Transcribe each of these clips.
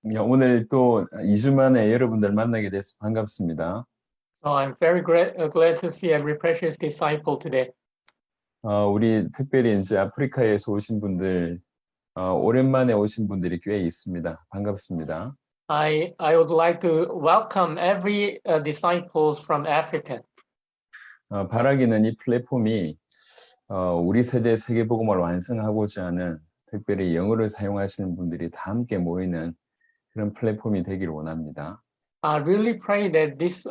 오늘 또 2주 만에 여러분들 만나게 돼서 반갑습니다. So I'm very glad to see every precious disciple today. 우리 특별히 이제 아프리카에서 오신 분들, 오랜만에 오신 분들이 꽤 있습니다. 반갑습니다. I would like to welcome every disciples from Africa. 바라기는 이 플랫폼이 우리 세대 세계복음을 완성하고자 하는 특별히 영어를 사용하시는 분들이 다 함께 모이는 그런 플랫폼이 되기를 원합니다. I really pray that this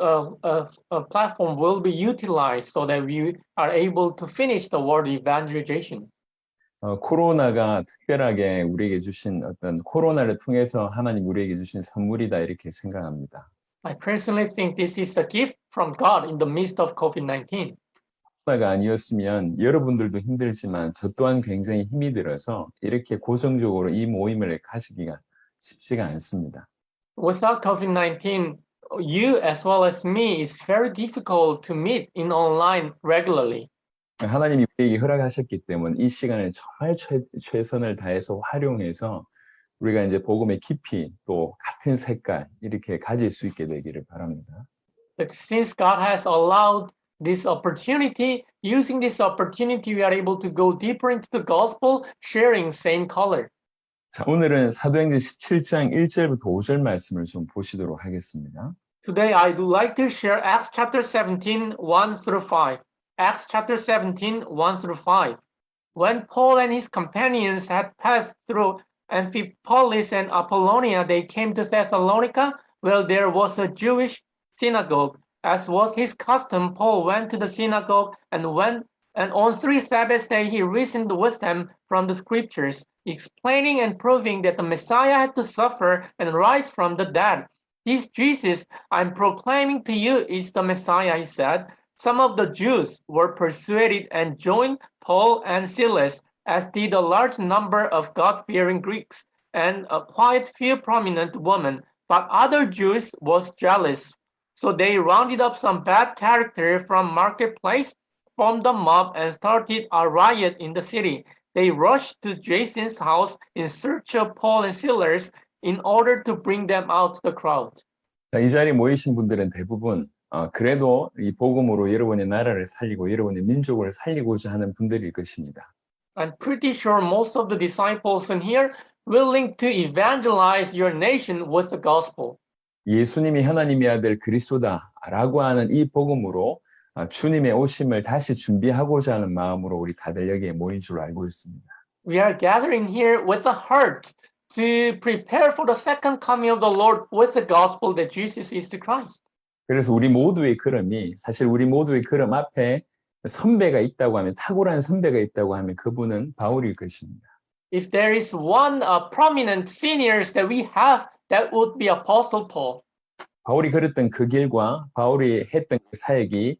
platform will be utilized so that we are able to finish the world evangelization. 코로나가 특별하게 우리에게 주신 어떤 코로나를 통해서 하나님 우리에게 주신 선물이다 이렇게 생각합니다. I personally think this is a gift from God in the midst of COVID-19. 코로나가 아니었으면 여러분들도 힘들지만 저 또한 굉장히 힘이 들어서 이렇게 고정적으로 이 모임을 가시기가 쉽지가 않습니다. Without COVID-19, you as well as me, it's very difficult to meet in online regularly. 하나님이 우리에게 허락하셨기 때문에 이 시간을 정말 최선을 다해서 활용해서 우리가 이제 복음의 깊이 또 같은 색깔 이렇게 가질 수 있게 되기를 바랍니다. But since God has allowed this opportunity, using this opportunity, we are able to go deeper into the gospel, sharing same color. 자, 오늘은 사도행전 17장 1절부터 5절 말씀을 좀 보시도록 하겠습니다. Today, I would like to share Acts chapter 17, 1 through 5. Acts chapter 17, 1 through 5. When Paul and his companions had passed through Amphipolis and Apollonia, they came to Thessalonica, where there was a Jewish synagogue. As was his custom, Paul went to the synagogue and on 3 Sabbath days he reasoned with them from the scriptures, explaining and proving that the Messiah had to suffer and rise from the dead. This Jesus I'm proclaiming to you is the Messiah, he said. Some of the Jews were persuaded and joined Paul and Silas, as did a large number of God-fearing Greeks and a quite few prominent women. But other Jews was jealous. So they rounded up some bad character from marketplace, formed a mob, and started a riot in the city. They rushed to Jason's house in search of Paul and Silas in order to bring them out to the crowd. 자, 이 자리에 모이신 분들은 대부분 그래도 이 복음으로 여러분의 나라를 살리고 여러분의 민족을 살리고자 하는 분들일 것입니다. I'm pretty sure most of the disciples in here willing to evangelize your nation with the gospel. 예수님이 하나님의 아들 그리스도다라고 하는 이 복음으로 주님의 오심을 다시 준비하고자 하는 마음으로 우리 다들 여기에 모인 줄 알고 있습니다. We are gathering here with a heart to prepare for the second coming of the Lord with the gospel that Jesus is the Christ. 그래서 우리 모두의 걸음이 사실 우리 모두의 걸음 앞에 선배가 있다고 하면 탁월한 선배가 있다고 하면 그분은 바울일 것입니다. If there is one prominent seniors that we have, that would be Apostle Paul. 바울이 걸었던 그 길과 바울이 했던 그 사역이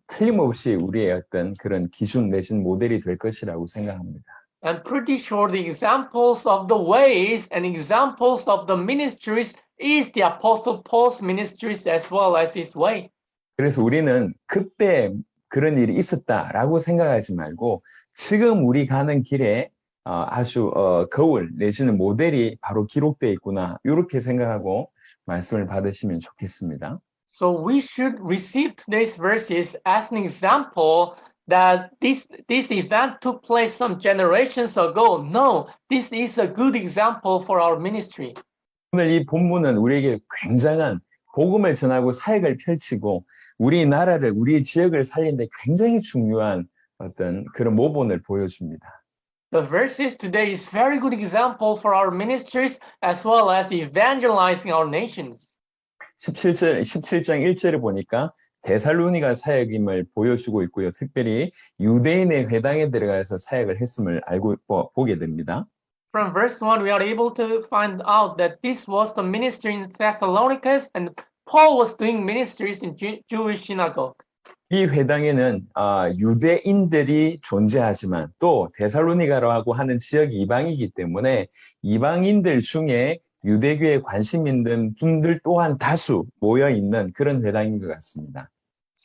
틀림없이 우리의 어떤 그런 기준 내진 모델이 될 것이라고 생각합니다. I'm pretty sure the examples of the ways and examples of the ministries is the Apostle Paul's ministries as well as his way. 그래서 우리는 그때 그런 일이 있었다라고 생각하지 말고 지금 우리 가는 길에 아주 거울 내지는 모델이 바로 기록되어 있구나 이렇게 생각하고 말씀을 받으시면 좋겠습니다. So we should receive today's verses as an example that this event took place some generations ago. No, this is a good example for our ministry. 오늘 이 본문은 우리에게 굉장한 복음을 전하고 사역을 펼치고 우리 나라를 우리 지역을 살리는데 굉장히 중요한 어떤 그런 모본을 보여줍니다. The verses today is very good example for our ministries as well as evangelizing our nations. 17장 1절을 보니까 데살로니가 사역임을 보여주고 있고요. 특별히 유대인의 회당에 들어가서 사역을 했음을 보게 됩니다. From verse 1, we are able to find out that this was the ministry in Thessalonica and Paul was doing ministries in Jewish synagogue. 이 회당에는 유대인들이 존재하지만 또 데살로니가라고 하는 지역이 이방이기 때문에 이방인들 중에 유대교에 관심 있는 분들 또한 다수 모여 있는 그런 회당인 것 같습니다.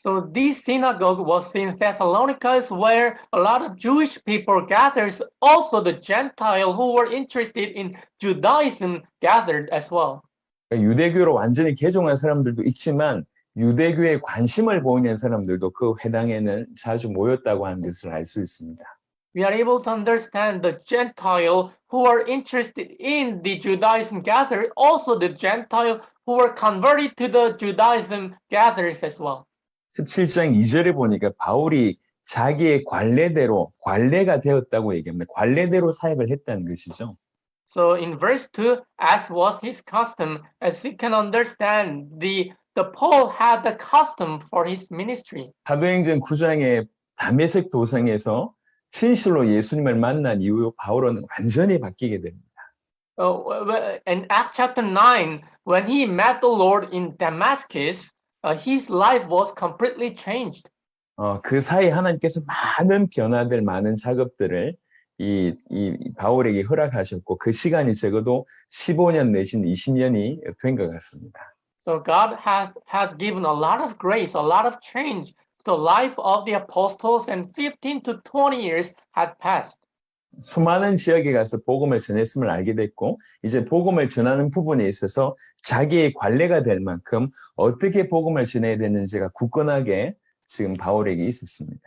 So this synagogue was in Thessalonica, where a lot of Jewish people gathered. Also, the Gentile who were interested in Judaism gathered as well. 그러니까 유대교로 완전히 개종한 사람들도 있지만 유대교에 관심을 보이는 사람들도 그 회당에는 자주 모였다고 하는 것을 알 수 있습니다. We are able to understand the Gentile who are interested in the Judaism gathered. Also, the Gentile who were converted to the Judaism gathers as well. 17장 2절에 보니까 바울이 자기의 관례가 되었다고 얘기합니다. 관례대로 사역을 했다는 것이죠. So in verse 2, as was his custom, as you can understand, the Paul had the custom for his ministry. 사도행전 9장에 다메섹 도상에서 진실로 예수님을 만난 이후 바울은 완전히 바뀌게 됩니다. In Acts chapter 9, when he met the Lord in Damascus, his life was completely changed. 그 사이 하나님께서 많은 변화들, 많은 작업들을 이 바울에게 허락하셨고 그 시간이 적어도 15년 내신 20년이 된 것 같습니다. So God has given a lot of grace, a lot of change to the life of the apostles, and 15 to 20 years had passed. 수많은 지역에 가서 복음을 전했음을 알게 됐고 이제 복음을 전하는 부분에 있어서 자기의 관례가 될 만큼 어떻게 복음을 전해야 되는지가 굳건하게 지금 바울에게 있었습니다.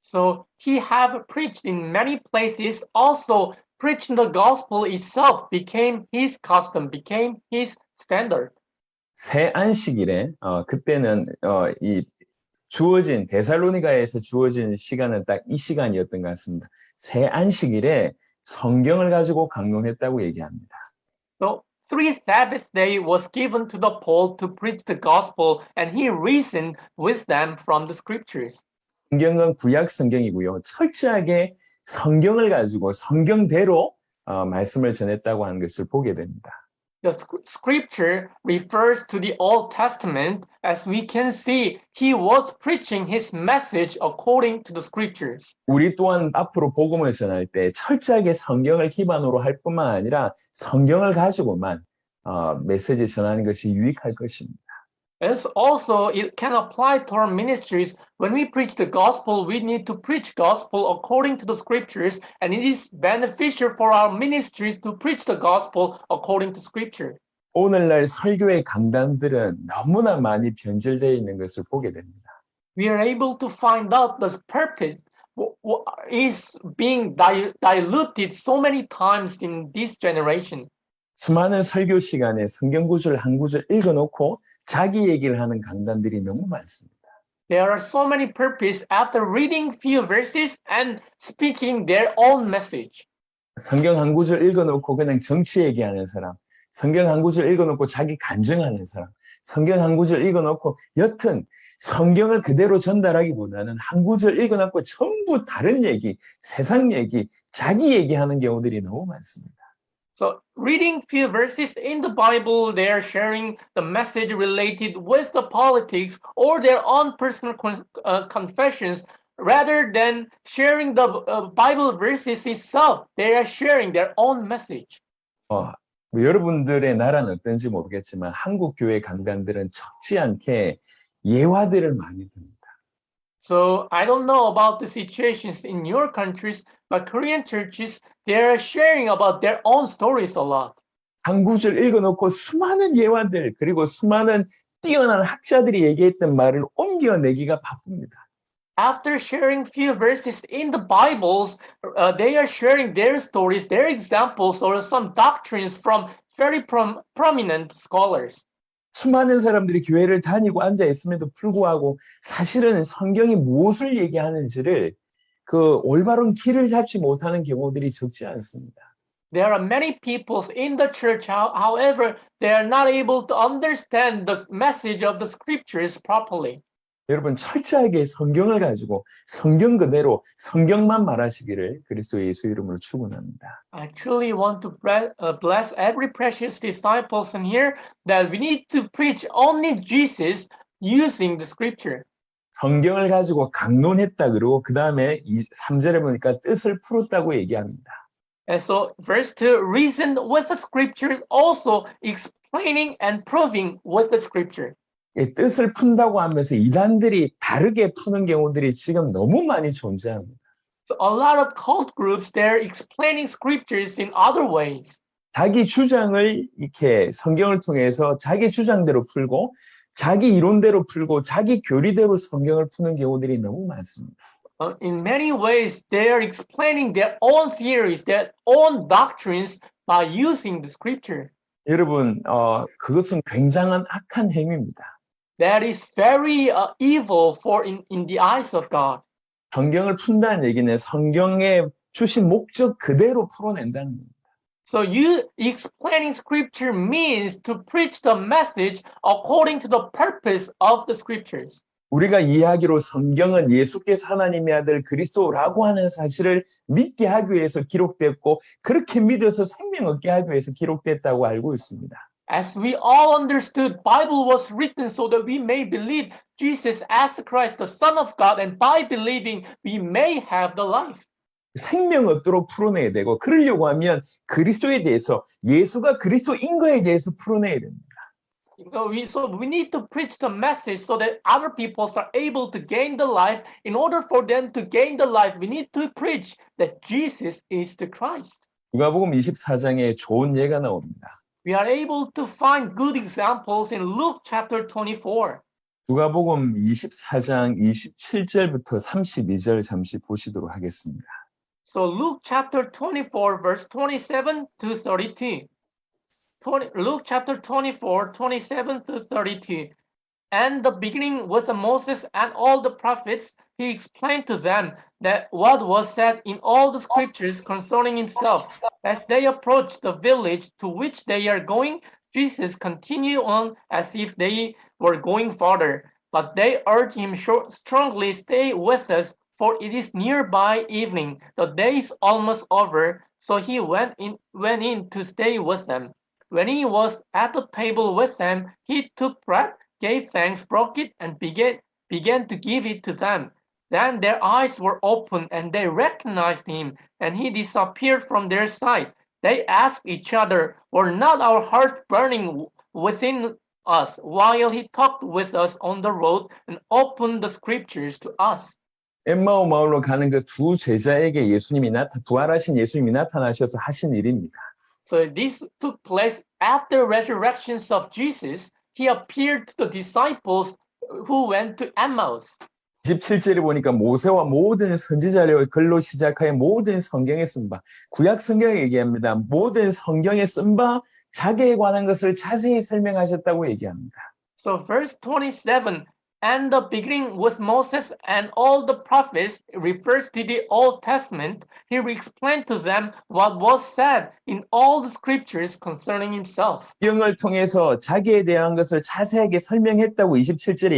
So he have preached in many places. Also, preaching the gospel itself became his custom, became his standard. 새 안식일에 그때는 이 주어진 데살로니가에서 주어진 시간은 딱 이 시간이었던 것 같습니다. 새 안식일에 성경을 가지고 강론했다고 얘기합니다. So 3 Sabbath day was given to the Paul to preach the gospel, and he reasoned with them from the scriptures. 성경은 구약 성경이고요. 철저하게 성경을 가지고 성경대로 말씀을 전했다고 하는 것을 보게 됩니다. The scripture refers to the Old Testament. As we can see, he was preaching his message according to the scriptures. 우리 또한 앞으로 복음을 전할 때 철저하게 성경을 기반으로 할 뿐만 아니라 성경을 가지고만 메시지 전하는 것이 유익할 것입니다. As also, it can apply to our ministries. When we preach the gospel, we need to preach gospel according to the scriptures, and it is beneficial for our ministries to preach the gospel according to scripture. 오늘날 설교의 강단들은 너무나 많이 변질되어 있는 것을 보게 됩니다. We are able to find out the purpose is being diluted so many times in this generation. 수많은 설교 시간에 성경 구절 한 구절 읽어놓고 자기 얘기를 하는 강단들이 너무 많습니다. There are so many purposes after reading few verses and speaking their own message. 성경 한 구절 읽어놓고 그냥 정치 얘기하는 사람, 성경 한 구절 읽어놓고 자기 간증하는 사람, 성경 한 구절 읽어놓고 여튼 성경을 그대로 전달하기보다는 한 구절 읽어놓고 전부 다른 얘기, 세상 얘기, 자기 얘기하는 경우들이 너무 많습니다. So reading few verses in the Bible, they are sharing the message related with the politics or their own personal confessions rather than sharing the Bible verses itself. They are sharing their own message. 여러분들의 나라는 어떤지 모르겠지만 한국 교회 강단들은 적지 않게 예화들을 많이 듭니다. So I don't know about the situations in your countries, but Korean churches, they are sharing about their own stories a lot. 한 구절 읽어놓고 수많은 예화들 그리고 수많은 뛰어난 학자들이 얘기했던 말을 옮겨내기가 바쁩니다. After sharing few verses in the Bibles, they are sharing their stories, their examples, or some doctrines from very prominent scholars. 수많은 사람들이 교회를 다니고 앉아 있음에도 불구하고 사실은 성경이 무엇을 얘기하는지를 그 올바른 길을 잡지 못하는 경우들이 적지 않습니다. There are many people in the church, however, they are not able to understand the message of the scriptures properly. 여러분 철저하게 성경을 가지고 성경 그대로 성경만 말하시기를 그리스도 예수 이름으로 축원합니다. I truly want to bless every precious disciples in here that we need to preach only Jesus using the scripture. 성경을 가지고 강론했다 그러고 그 다음에 3절에 보니까 뜻을 풀었다고 얘기합니다. And so verse 2, reason with the scriptures, also explaining and proving with the scripture. 이 뜻을 푼다고 하면서 이단들이 다르게 푸는 경우들이 지금 너무 많이 존재합니다. So a lot of cult groups, they're explaining scriptures in other ways. 자기 주장을 이렇게 성경을 통해서 자기 주장대로 풀고 자기 이론대로 풀고 자기 교리대로 성경을 푸는 경우들이 너무 많습니다. In many ways, they are explaining their own theories, their own doctrines by using the scripture. 여러분, 그것은 굉장한 악한 행위입니다. That is very evil for in the eyes of God. 성경을 푼다는 얘기는 성경에 주신 목적 그대로 풀어낸다는 겁니다. So you explaining scripture means to preach the message according to the purpose of the scriptures. 우리가 이해하기로 성경은 예수께서 하나님의 아들 그리스도라고 하는 사실을 믿게 하기 위해서 기록됐고 그렇게 믿어서 생명 얻게 하기 위해서 기록됐다고 알고 있습니다. As we all understood, Bible was written so that we may believe Jesus as the Christ, the Son of God, and by believing we may have the life. 생명 얻도록 풀어내야 되고 그러려고 하면 그리스도에 대해서 예수가 그리스도인 거에 대해서 풀어내야 됩니다. So we need to preach the message so that other people are able to gain the life. In order for them to gain the life, we need to preach that Jesus is the Christ. 누가복음 24장에 좋은 예가 나옵니다. We are able to find good examples in Luke chapter 24. 누가복음 24장 27절부터 32절 잠시 보시도록 하겠습니다. So Luke chapter 24, verse 27 to 32. Luke chapter 24, 27 to 32. And the beginning was Moses and all the prophets. He explained to them that what was said in all the scriptures concerning himself. As they approached the village to which they are going, Jesus continued on as if they were going farther. But they urged him strongly, stay with us, for it is nearby evening. The day is almost over. So he went in to stay with them. When he was at the table with them, he took bread, gave thanks, broke it, and began to give it to them. Then their eyes were opened, and they recognized him, and he disappeared from their sight. They asked each other, were not our hearts burning within us while he talked with us on the road and opened the scriptures to us? 엠마오 마을로 가는 그 두 제자에게 부활하신 예수님이 나타나셔서 하신 일입니다. So this took place after resurrections of Jesus. He appeared to the disciples who went to Emmaus. 27절에 보니까 모세와 모든 선지자의 글로 시작하여 모든 성경에 쓴 바, 구약 성경에 얘기합니다. 모든 성경에 쓴 바 자기에 관한 것을 자세히 설명하셨다고 얘기합니다. So verse 27, and the beginning with Moses and all the prophets refers to the Old Testament. He explained to them what was said in all the scriptures concerning himself. 성경을 통해서 자기에 대한 것을 자세하게 설명했다고 27절에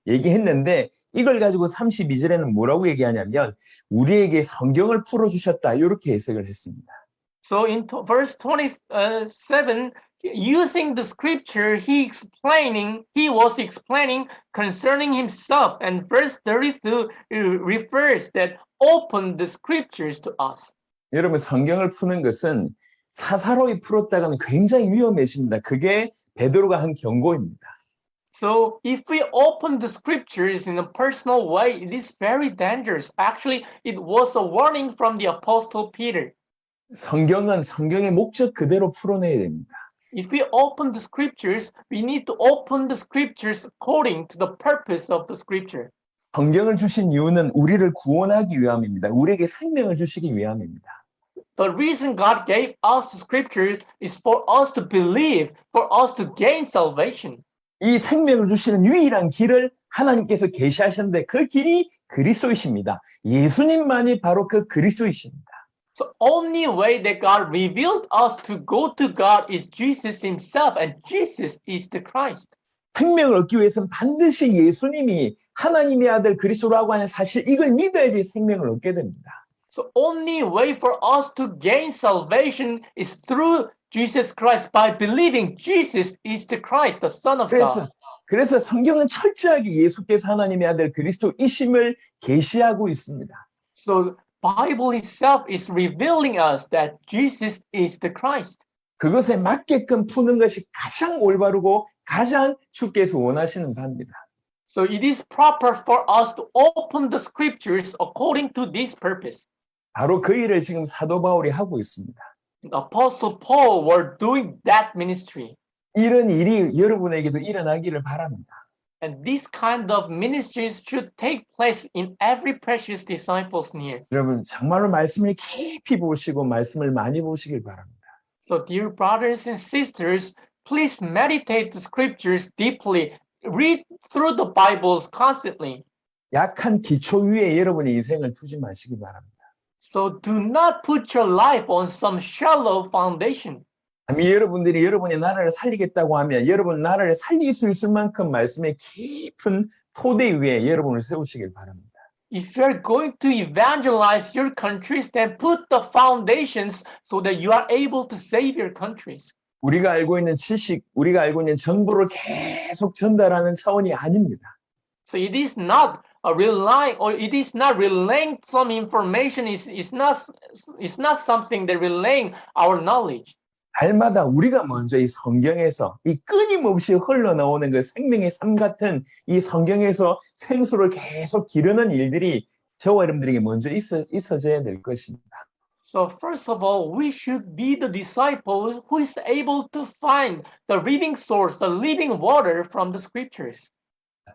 얘기했는데 이걸 가지고 32절에는 뭐라고 얘기하냐면 우리에게 성경을 풀어주셨다 이렇게 해석을 했습니다. So in verse 27, using the scripture, he was explaining concerning himself, and verse 32 refers that opened the scriptures to us. 여러분 성경을 푸는 것은 사사로이 풀었다가는 굉장히 위험해집니다. 그게 베드로가 한 경고입니다. So if we open the scriptures in a personal way, it is very dangerous. Actually, it was a warning from the Apostle Peter. 성경은 성경의 목적 그대로 풀어내야 됩니다. If we open the scriptures, we need to open the scriptures according to the purpose of the scripture. 성경을 주신 이유는 우리를 구원하기 위함입니다. 우리에게 생명을 주시기 위함입니다. The reason God gave us the scriptures is for us to believe, for us to gain salvation. 이 생명을 주시는 유일한 길을 하나님께서 계시하셨는데 그 길이 그리스도이십니다. 예수님만이 바로 그 그리스도이십니다. So only way that God revealed us to go to God is Jesus himself, and Jesus is the Christ. 생명을 얻기 위해서는 반드시 예수님이 하나님의 아들 그리스도라고 하는 사실 이걸 믿어야지 생명을 얻게 됩니다. So only way for us to gain salvation is through Jesus Christ, by believing Jesus is the Christ, the Son of God. 그래서 성경은 철저하게 예수께서 하나님의 아들 그리스도이심을 계시하고 있습니다. So Bible itself is revealing us that Jesus is the Christ. 그것에 맞게끔 푸는 것이 가장 올바르고 가장 주께서 원하시는 바입니다. So it is proper for us to open the scriptures according to this purpose. 바로 그 일을 지금 사도 바울이 하고 있습니다. Apostle Paul were doing that ministry. 이런 일이 여러분에게도 일어나기를 바랍니다. And this kind of ministries should take place in every precious disciples near. 여러분 정말로 말씀을 깊이 보시고 말씀을 많이 보시길 바랍니다. So dear brothers and sisters, please meditate the scriptures deeply. Read through the Bibles constantly. 약한 기초 위에 여러분의 인생을 두지 마시기 바랍니다. So do not put your life on some shallow foundation. 여러분들이 여러분의 나라를 살리겠다고 하면 여러분 나라를 살릴 수 있을 만큼 말씀의 깊은 토대 위에 여러분을 세우시길 바랍니다. If you're going to evangelize your countries, then put the foundations so that you are able to save your countries. 우리가 알고 있는 지식, 우리가 알고 있는 정보를 계속 전달하는 차원이 아닙니다. So it is not relying, or it is not relaying some information. It's not something that relaying our knowledge. 날마다 우리가 먼저 이 성경에서 이 끊임없이 흘러나오는 그 생명의 삶 같은 이 성경에서 생수를 계속 기르는 일들이 저와 여러분들에게 먼저 있어져야 될 것입니다. So first of all, we should be the disciples who is able to find the living source, the living water from the scriptures.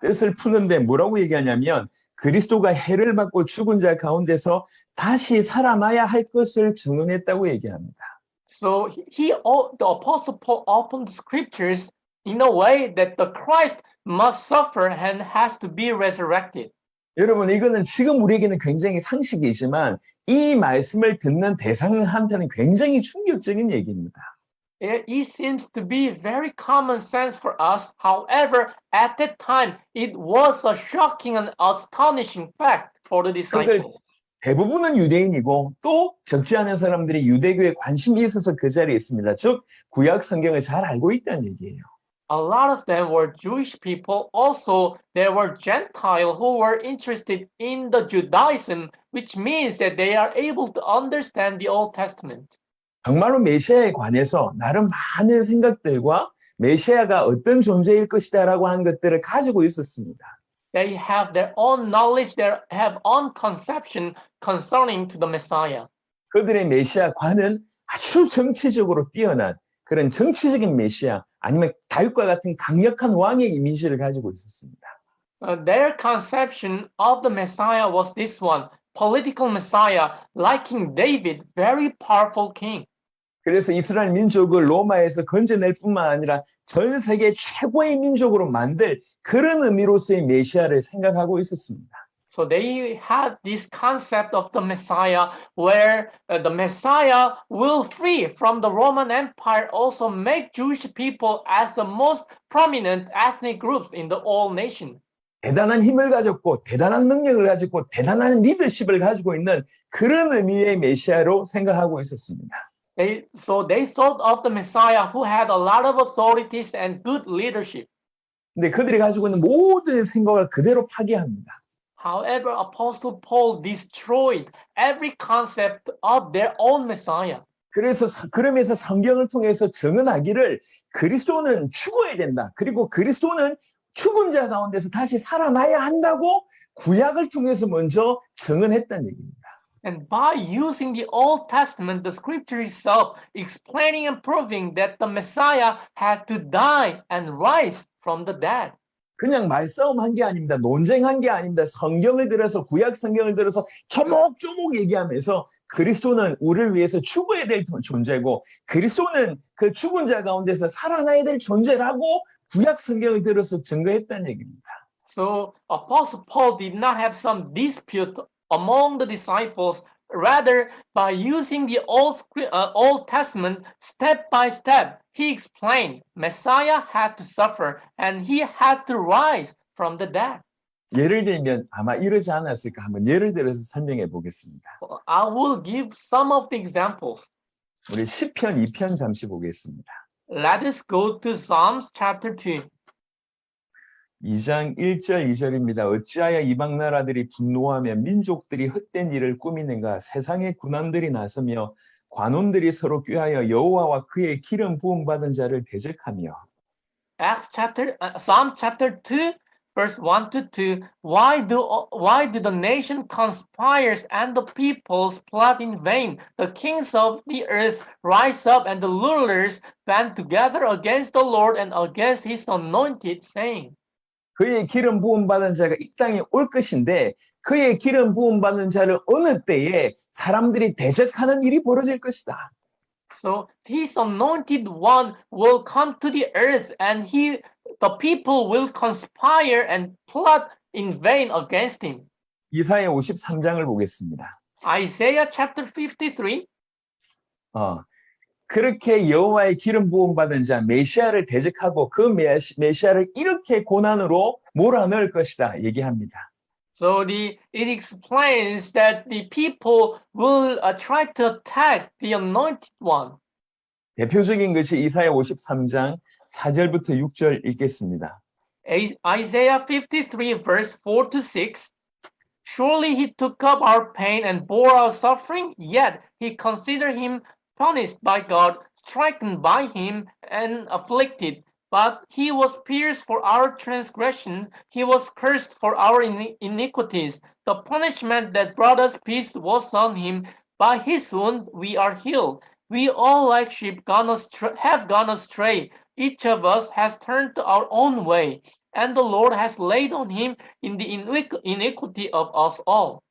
뜻을 푸는데 뭐라고 얘기하냐면 그리스도가 해를 받고 죽은 자 가운데서 다시 살아나야 할 것을 증언했다고 얘기합니다. So the Apostle Paul opened the scriptures in a way that the Christ must suffer and has to be resurrected. 여러분 이거는 지금 우리에게는 굉장히 상식이지만 이 말씀을 듣는 대상한테는 굉장히 충격적인 얘기입니다. It seems to be very common sense for us. However, at that time, it was a shocking and astonishing fact for the disciples. 대부분은 유대인이고 또 적지 않은 사람들이 유대교에 관심이 있어서 그 자리에 있습니다. 즉 구약 성경을 잘 알고 있다는 얘기예요. A lot of them were Jewish people. Also, there were Gentiles who were interested in the Judaism, which means that they are able to understand the Old Testament. 정말로 메시아에 관해서 나름 많은 생각들과 메시아가 어떤 존재일 것이다라고 하는 것들을 가지고 있었습니다. They have their own knowledge, they have own conception concerning to the Messiah. 그들의 메시아관은 아주 정치적으로 뛰어난 그런 정치적인 메시아 아니면 다윗과 같은 강력한 왕의 이미지를 가지고 있었습니다. Their conception of the Messiah was this one, political Messiah, like King David, very powerful king. 그래서 이스라엘 민족을 로마에서 건져낼 뿐만 아니라 전 세계 최고의 민족으로 만들 그런 의미로서의 메시아를 생각하고 있었습니다. So they had this concept of the Messiah where the Messiah will free from the Roman Empire, also make Jewish people as the most prominent ethnic groups in the whole nation. 대단한 힘을 가졌고 대단한 능력을 가지고 대단한 리더십을 가지고 있는 그런 의미의 메시아로 생각하고 있었습니다. So they thought of the Messiah who had a lot of authorities and good leadership. 근데 그들이 가지고 있는 모든 생각을 그대로 파괴합니다. However, Apostle Paul destroyed every concept of their own Messiah. 그러면서 성경을 통해서 증언하기를 그리스도는 죽어야 된다. 그리고 그리스도는 죽은 자 가운데서 다시 살아나야 한다고 구약을 통해서 먼저 증언했다는 얘기입니다. And by using the Old Testament, the scripture itself explaining and proving that the Messiah had to die and rise from the dead. 그냥 말싸움한 게 아닙니다. 논쟁한 게 아닙니다. 성경을 들어서 구약 성경을 들어서 조목조목 얘기하면서 그리스도는 우리를 위해서 죽어야 될 존재고 그리스도는 그 죽은 자 가운데서 살아나야 될 존재라고 구약 성경을 들어서 증거했다는 얘기입니다. So Apostle Paul did not have some dispute among the disciples. Rather, by using the Old Testament step by step, he explained Messiah had to suffer and he had to rise from the dead. 예를 들면 아마 이러지 않았을까 한번 예를 들어서 설명해 보겠습니다. I will give some of the examples. 우리 시편 2편 잠시 보겠습니다. Let us go to Psalms chapter 2. 2장 1절 2절입니다. 어찌하여 이방 나라들이 분노하며 민족들이 헛된 일을 꾸미는가 세상의 군왕들이 나서며 관원들이 서로 꾀하여 여호와와 그의 기름 부음 받은 자를 대적하며 Psalm chapter 2, verse 1 to 2. Why do the nation conspires and the peoples plot in vain? The kings of the earth rise up and the rulers band together against the Lord and against his anointed, saying. 그의 기름 부음 받은 자가 이 땅에 올 것인데 그의 기름 부음 받은 자를 어느 때에 사람들이 대적하는 일이 벌어질 것이다. So his anointed one will come to the earth and the people will conspire and plot in vain against him. 이사야 53장을 보겠습니다. Isaiah chapter 53. 그렇게 여호와의 기름 부음 받은 자 메시아를 대적하고 그 메시아를 이렇게 고난으로 몰아넣을 것이다 얘기합니다. So it explains that the people will try to attack the anointed one. 대표적인 것이 이사야 53장 4절부터 6절 읽겠습니다. Isaiah 53 verse 4 to 6. Surely he took up our pain and bore our suffering, yet he considered him punished by God, stricken by him and afflicted. But he was pierced for our transgressions, he was cursed for our iniquities. The punishment that brought us peace was on him. By his wound we are healed. We all like sheep have gone astray. Each of us has turned to our own way, and the Lord has laid on him in the iniquity of us all.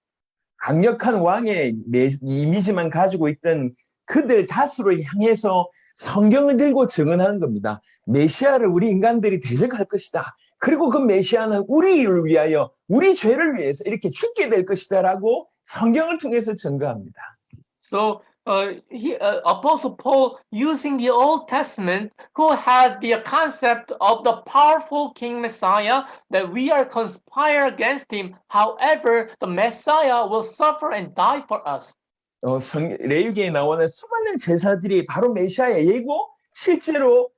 강력한 왕의 이미지만 가지고 있던 그들 다수를 향해서 성경을 들고 증언하는 겁니다. 메시아를 우리 인간들이 대적할 것이다. 그리고 그 메시아는 우리를 위하여, 우리 죄를 위해서 이렇게 죽게 될 것이다라고 성경을 통해서 증거합니다. So Apostle Paul, using the Old Testament, who had the concept of the powerful King Messiah, that we are conspire against him. However, the Messiah will suffer and die for us. 레위기에 나오는 수많은 제사들이 바로 메시아의 예고, 실제로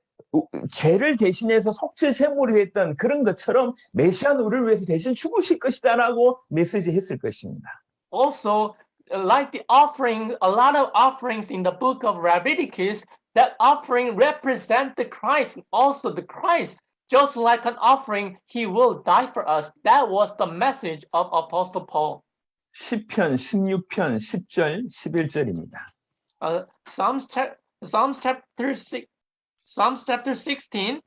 죄를 대신해서 속죄 제물이 됐던 그런 것처럼 메시아는 우리를 위해서 대신 죽으실 것이다라고 메시지했을 것입니다. Also, like the offering, a lot of offerings in the book of Leviticus, that offering represent the Christ, also the Christ, just like an offering, he will die for us. That was the message of Apostle Paul. 시편 16편 10절 11절입니다. Psalms chapter 16,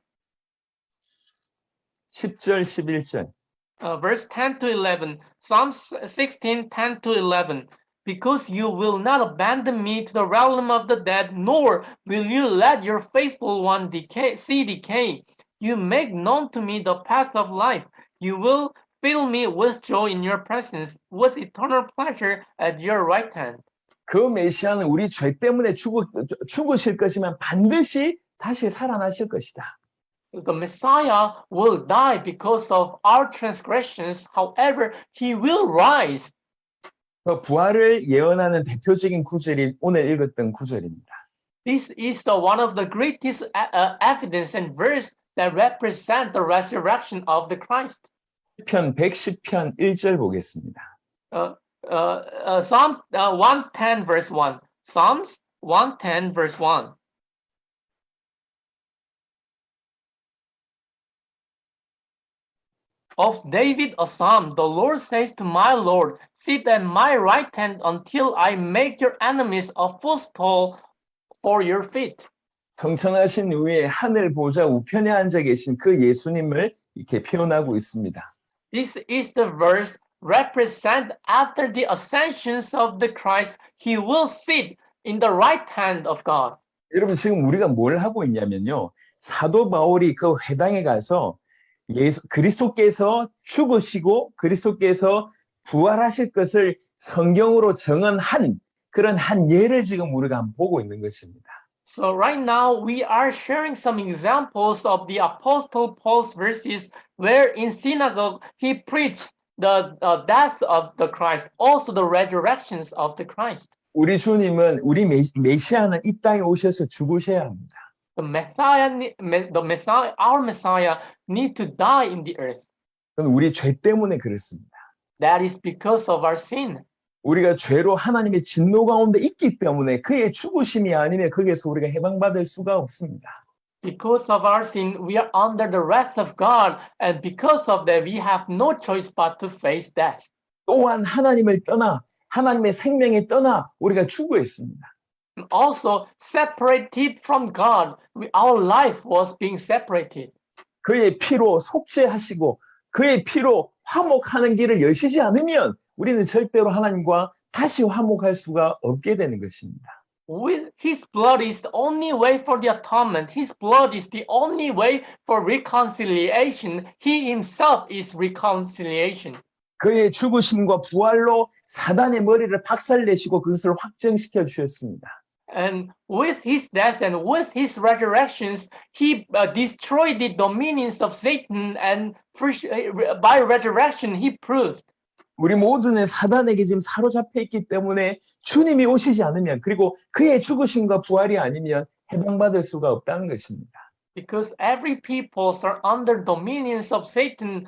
10절 11절. Verse 10 to 11. Psalms 16, 10 to 11. Because you will not abandon me to the realm of the dead, nor will you let your faithful one see decay. You make known to me the path of life. You will fill me with joy in your presence, with eternal pleasure at your right hand. 그 메시아는 우리 죄 때문에 죽으실 것이면 반드시 다시 살아나실 것이다. The Messiah will die because of our transgressions. However, he will rise. 부활을 예언하는 대표적인 구절이 오늘 읽었던 구절입니다. This is one of the greatest evidence and verse that represent the resurrection of the Christ. 편 110편 1절 보겠습니다. Psalm 110 verse 1. Psalms 110 verse 1. Of David a psalm, the Lord says to my Lord, sit at my right hand until I make your enemies a footstool for your feet. 성천하신 후에 하늘 보좌 우편에 앉아 계신 그 예수님을 이렇게 표현하고 있습니다. This is the verse represent after the ascensions of the Christ, he will sit in the right hand of God. 여러분 지금 우리가 뭘 하고 있냐면요. 사도 바울이 그 회당에 가서 그리스도께서 죽으시고 그리스도께서 부활하실 것을 성경으로 정언한 그런 한 예를 지금 우리가 한번 보고 있는 것입니다. So right now we are sharing some examples of the Apostle Paul's verses where in synagogue he preached the death of the Christ, also the resurrections of the Christ. 우리 주님은 우리 메시아는 이 땅에 오셔서 죽으셔야 합니다. The Messiah, our Messiah, need to die in the earth. 그건 우리 죄 때문에 그렇습니다. That is because of our sin. 우리가 죄로 하나님의 진노 가운데 있기 때문에 그의 죽으심이 아니면 거기에서 우리가 해방받을 수가 없습니다. Because of our sin, we are under the wrath of God, and because of that, we have no choice but to face death. 또한 하나님을 떠나 하나님의 생명에 떠나 우리가 죽어있습니다. And also, separated from God, our life was being separated. 그의 피로 속죄하시고 그의 피로 화목하는 길을 여시지 않으면 우리는 절대로 하나님과 다시 화목할 수가 없게 되는 것입니다. With His blood is the only way for the atonement. His blood is the only way for reconciliation. He Himself is reconciliation. 그의 죽으심과 부활로 사단의 머리를 박살내시고 그것을 확정시켜 주셨습니다. And with His death and with His resurrections, He destroyed the dominions of Satan, and by resurrection, He proved. 우리 모두는 사단에게 지금 사로잡혀 있기 때문에 주님이 오시지 않으면 그리고 그의 죽으심과 부활이 아니면 해방받을 수가 없다는 것입니다. Because every people are under dominions of Satan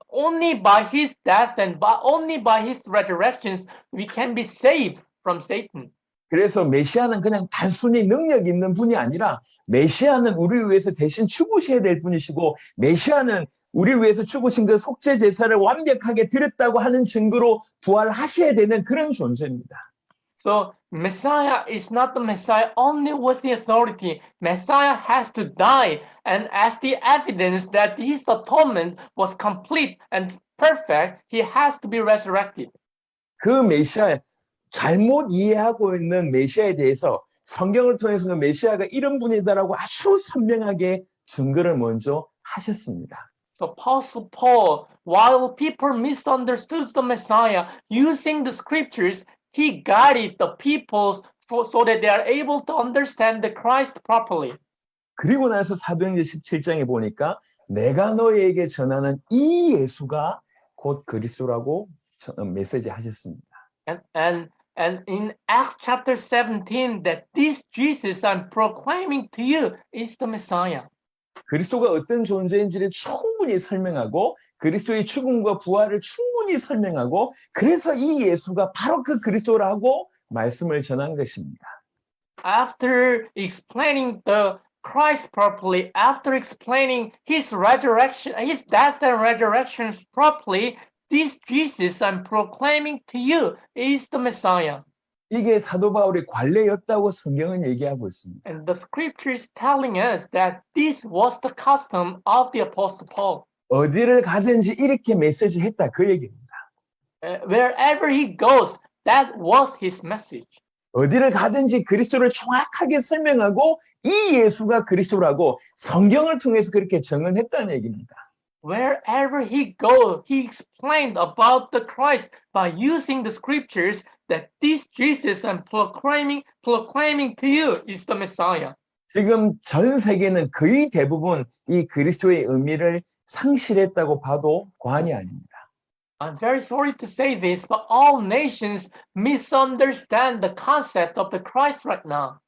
only by his death and only by his resurrections we can be saved from Satan. 그래서 메시아는 그냥 단순히 능력 있는 분이 아니라 메시아는 우리를 위해서 대신 죽으셔야 될 분이시고 메시아는 우리를 위해서 죽으신 그 속죄 제사를 완벽하게 드렸다고 하는 증거로 부활하셔야 되는 그런 존재입니다. So Messiah is not the Messiah only with the authority. Messiah has to die, and as the evidence that his atonement was complete and perfect, he has to be resurrected. 그 메시아 잘못 이해하고 있는 메시아에 대해서 성경을 통해서 그 메시아가 이런 분이다라고 아주 선명하게 증거를 먼저 하셨습니다. So Apostle Paul, while people misunderstood the Messiah, using the scriptures, he guided the people so that they are able to understand the Christ properly. 그리고 나서 사도행전 17장에 보니까 내가 너희에게 전하는 이 예수가 곧 그리스도라고 메시지 하셨습니다. And in Acts chapter 17, that this Jesus I'm proclaiming to you is the Messiah. 그리스도가 어떤 존재인지를 충분히 설명하고 그리스도의 죽음과 부활을 충분히 설명하고 그래서 이 예수가 바로 그 그리스도라고 말씀을 전한 것입니다. After explaining the Christ properly, after explaining his resurrection, his death and resurrections properly, this Jesus I'm proclaiming to you is the Messiah. 이게 사도 바울의 관례였다고 성경은 얘기하고 있습니다. And the scripture is telling us that this was the custom of the Apostle Paul. 어디를 가든지 이렇게 메시지 했다 그 얘기입니다. Wherever he goes, that was his message. 어디를 가든지 그리스도를 정확하게 설명하고 이 예수가 그리스도라고 성경을 통해서 그렇게 증언했다는 얘기입니다. Wherever he goes, he explained about the Christ by using the scriptures that this Jesus I'm proclaiming to you is the Messiah. 지금 전 세계는 거의 대부분 이 그리스도의 의미를 상실했다고 봐도 과언이 아닙니다. I'm very sorry to say this, but all nations misunderstand the concept of the Christ right now.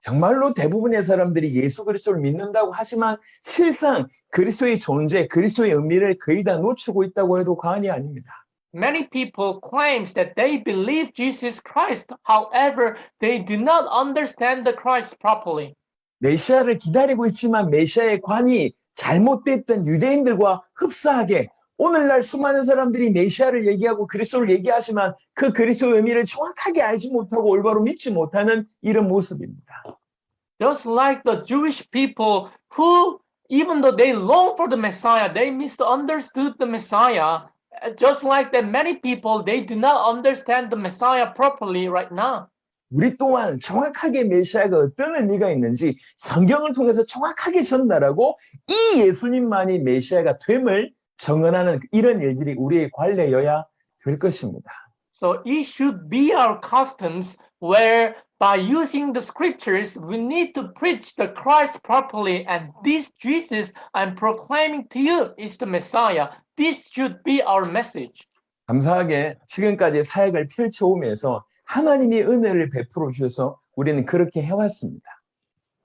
정말로 대부분의 사람들이 예수 그리스도를 믿는다고 하지만 실상 그리스도의 존재, 그리스도의 의미를 거의 다 놓치고 있다고 해도 과언이 아닙니다. Many people claim that they believe Jesus Christ. However, they do not understand the Christ properly. 메시아를 기다리고 있지만 메시아의 관이 잘못됐던 유대인들과 흡사하게 오늘날 수많은 사람들이 메시아를 얘기하고 그리스도를 얘기하지만 그 그리스도의 의미를 정확하게 알지 못하고 올바로 믿지 못하는 이런 모습입니다. Just like the Jewish people who, even though they long for the Messiah, they misunderstood the Messiah. Just like that, many people, they do not understand the Messiah properly right now. 우리 또한 정확하게 메시아가 어떤 의미가 있는지 성경을 통해서 정확하게 전달하고 이 예수님만이 메시아가 됨을 정언하는 이런 일들이 우리의 관례여야 될 것입니다. So it should be our customs where by using the scriptures, we need to preach the Christ properly, and this Jesus I'm proclaiming to you is the Messiah. This should be our message. 감사하게 지금까지 사역을 펼쳐오면서 하나님이 은혜를 베풀어 주셔서 우리는 그렇게 해왔습니다.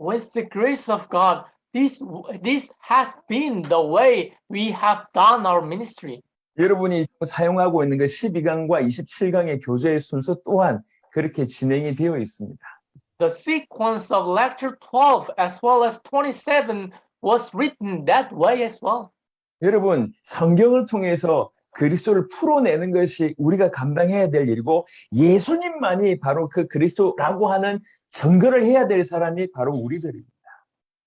With the grace of God, this has been the way we have done our ministry. 여러분이 사용하고 있는 그 12강과 27강의 교재의 순서 또한 그렇게 진행이 되어 있습니다. The sequence of lecture 12 as well as 27 was written that way as well. 여러분, 성경을 통해서 그리스도를 풀어내는 것이 우리가 감당해야 될 일이고 예수님만이 바로 그 그리스도라고 하는 증거를 해야 될 사람이 바로 우리들입니다.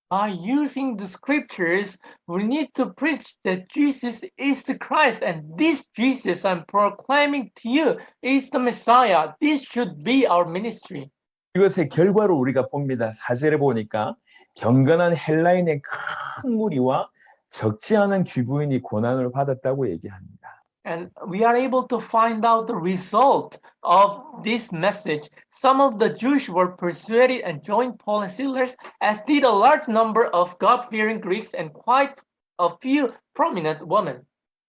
By using the scriptures, we need to preach that Jesus is the Christ, and this Jesus I'm proclaiming to you is the Messiah. This should be our ministry. 이것의 결과로 우리가 봅니다. 4절에 보니까 경건한 헬라인의 큰 무리와 적지 않은 귀부인이 고난을 받았다고 얘기합니다. And we are able to find out the result of this message. Some of the Jews were persuaded and joined Paul and Silas, as did a large number of God-fearing Greeks and quite a few prominent women.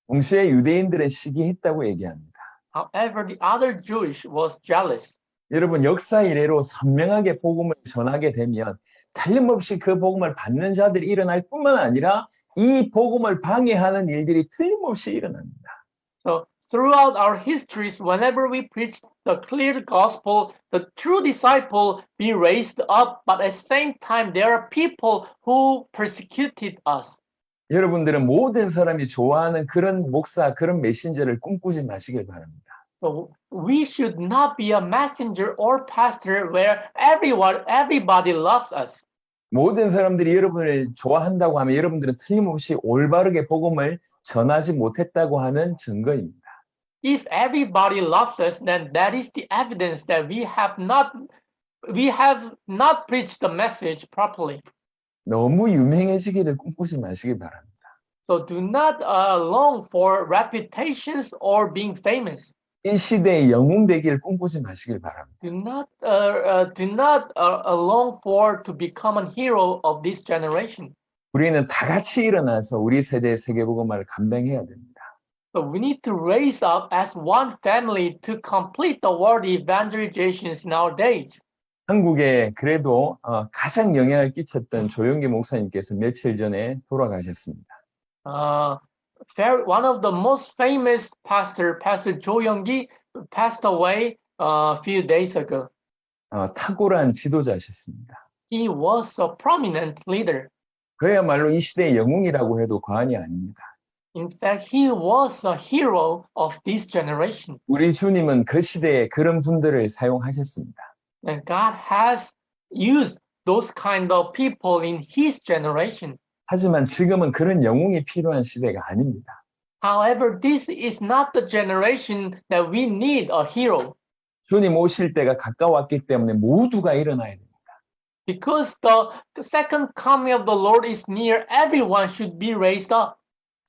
동시에 유대인들은 시기했다고 얘기합니다. However, the other Jewish was jealous. 여러분, 역사 이래로 선명하게 복음을 전하게 되면 틀림없이 그 복음을 받는 자들이 일어날 뿐만 아니라 이 복음을 방해하는 일들이 틀림없이 일어납니다. So throughout our histories, whenever we preach the clear gospel, the true disciple be raised up, but at the same time, there are people who persecuted us. 여러분들은 모든 사람이 좋아하는 그런 목사, 그런 메신저를 꿈꾸지 마시길 바랍니다. So we should not be a messenger or pastor where everybody loves us. 모든 사람들이 여러분을 좋아한다고 하면 여러분들은 틀림없이 올바르게 복음을 전하지 못했다고 하는 증거입니다. If everybody loves us, then that is the evidence that we have not preached the message properly. 너무 유명해지기를 꿈꾸지 마시길 바랍니다. So do not long for reputations or being famous. 이 시대의 영웅 되기를 꿈꾸지 마시길 바랍니다. Do not long for to become a hero of this generation. 우리는 다 같이 일어나서 우리 세대의 세계복음화를 감당해야 됩니다. So we need to raise up as one family to complete the world evangelizations in our days. 한국에 그래도 가장 영향을 끼쳤던 조용기 목사님께서 며칠 전에 돌아가셨습니다. One of the most famous Pastor Jo Young-gi, passed away a few days ago. 탁월한 지도자셨습니다. He was a prominent leader. 그야말로 이 시대의 영웅이라고 해도 과언이 아닙니다. In fact, he was a hero of this generation. 우리 주님은 그 시대에 그런 분들을 사용하셨습니다. And God has used those kind of people in his generation. 하지만 지금은 그런 영웅이 필요한 시대가 아닙니다. However, this is not the generation that we need a hero. 주님 오실 때가 가까웠기 때문에 모두가 일어나야 됩니다. Because the second coming of the Lord is near, everyone should be raised up.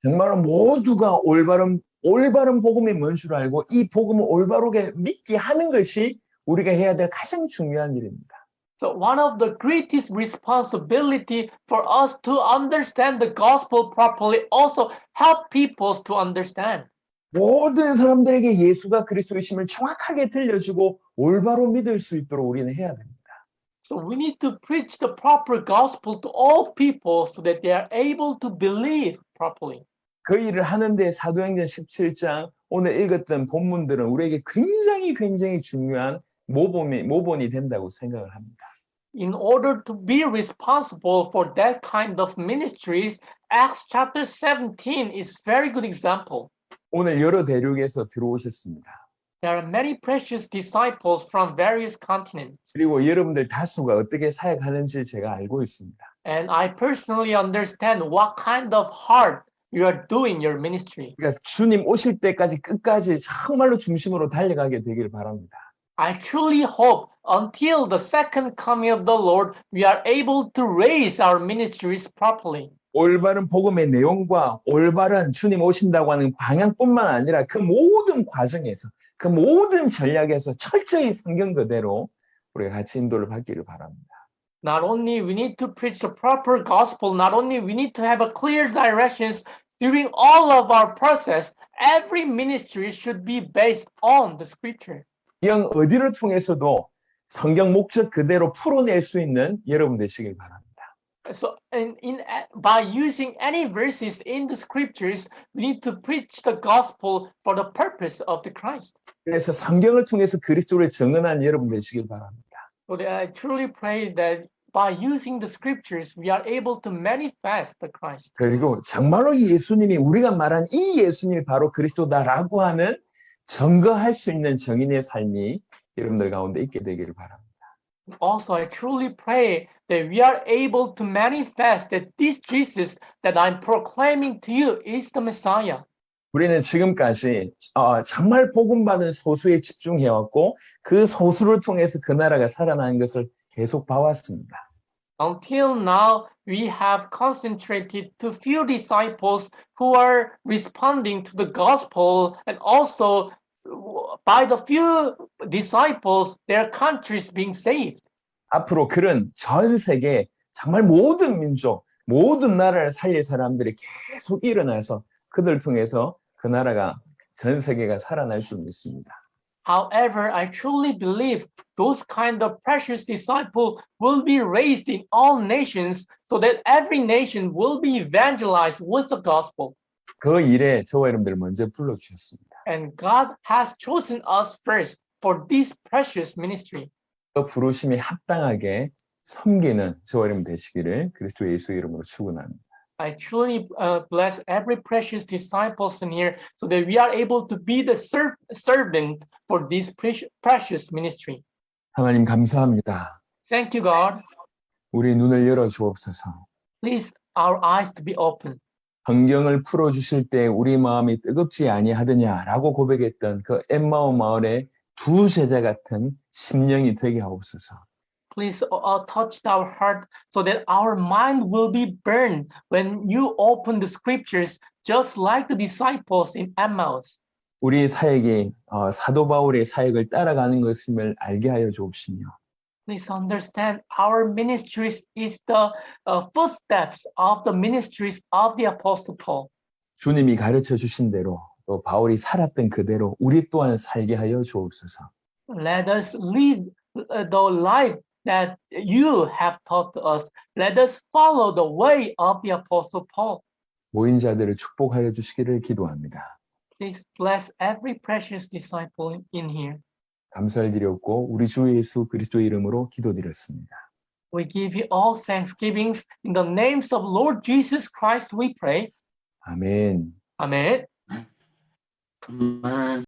정말로 모두가 올바른 복음이 뭔 줄 알고 이 복음을 올바르게 믿게 하는 것이 우리가 해야 될 가장 중요한 일입니다. So one of the greatest responsibility for us to understand the gospel properly, also help people to understand. 모든 사람들에게 예수가 그리스도이심을 정확하게 들려주고 올바로 믿을 수 있도록 우리는 해야 됩니다. So we need to preach the proper gospel to all people so that they are able to believe properly. 그 일을 하는데 사도행전 17장 오늘 읽었던 본문들은 우리에게 굉장히 중요한 모본이 된다고 생각을 합니다. In order to be responsible for that kind of ministries, Acts chapter 17 is very good example. 오늘 여러 대륙에서 들어오셨습니다. There are many precious disciples from various continents. 그리고 여러분들 다수가 어떻게 사역하는지 제가 알고 있습니다. And I personally understand what kind of heart you are doing your ministry. 그러니까 주님 오실 때까지 끝까지 정말로 중심으로 달려가게 되기를 바랍니다. I truly hope until the second coming of the Lord, we are able to raise our ministries properly. 올바른 복음의 내용과 올바른 주님 오신다고 하는 방향뿐만 아니라 그 모든 과정에서 그 모든 전략에서 철저히 성경 그대로 우리가 같이 인도를 받기를 바랍니다. Not only we need to preach the proper gospel, not only we need to have a clear directions during all of our process, every ministry should be based on the scripture. 영 어디를 통해서도 성경 목적 그대로 풀어낼 수 있는 여러분 되시길 바랍니다. So by using any verses in the scriptures, we need to preach the gospel for the purpose of the Christ. 그래서 성경을 통해서 그리스도를 증언한 여러분 되시길 바랍니다. So that I truly pray that by using the scriptures, we are able to manifest the Christ. 그리고 정말로 예수님이 우리가 말한 이 예수님이 바로 그리스도다라고 하는 증거할 수 있는 정인의 삶이 여러분들 가운데 있게 되기를 바랍니다. Also, I truly pray that we are able to manifest that this Jesus that I'm proclaiming to you is the Messiah. 우리는 지금까지 정말 복음받은 소수에 집중해왔고 그 소수를 통해서 그 나라가 살아나는 것을 계속 봐왔습니다. Until now, we have concentrated to few disciples who are responding to the gospel, and also by the few disciples, their countries being saved. 앞으로 그런 전 세계 정말 모든 민족, 모든 나라를 살릴 사람들이 계속 일어나서 그들 통해서 그 나라가 전 세계가 살아날 줄 믿습니다. However, I truly believe those kind of precious disciples will be raised in all nations so that every nation will be evangelized with the gospel. 그 일에 저와 여러분들 먼저 불러주셨습니다. And God has chosen us first for this precious ministry. 그 부르심에 합당하게 섬기는 저와 여러분 되시기를 그리스도 예수 이름으로 축원합니다. I truly bless every precious disciples in here so that we are able to be the servant for this precious ministry. 하나님 감사합니다. Thank you, God. 우리 눈을 열어 주옵소서. Please, our eyes to be open. 성경을 풀어주실 때 우리 마음이 뜨겁지 아니하더냐라고 고백했던 그 엠마오 마을의 두 제자 같은 심령이 되게 하옵소서. Please touch our heart so that our mind will be burned when you open the scriptures, just like the disciples in Emmaus. 우리 사역이 사도 바울의 사역을 따라가는 것임을 알게 하여 주옵시며 Please understand our ministries is the footsteps of the ministries of the Apostle Paul. 주님이 가르쳐 주신 대로 또 바울이 살았던 그대로 우리 또한 살게 하여 주옵소서. Let us lead the life that you have taught us. Let us follow the way of the Apostle Paul. 모인 자들을 축복하여 주시기를 기도합니다. Please bless every precious disciple in here. 감사를 드렸고 우리 주 예수 그리스도의 이름으로 기도드렸습니다. We give you all thanksgivings in the names of Lord Jesus Christ we pray. 아멘. Amen. Amen.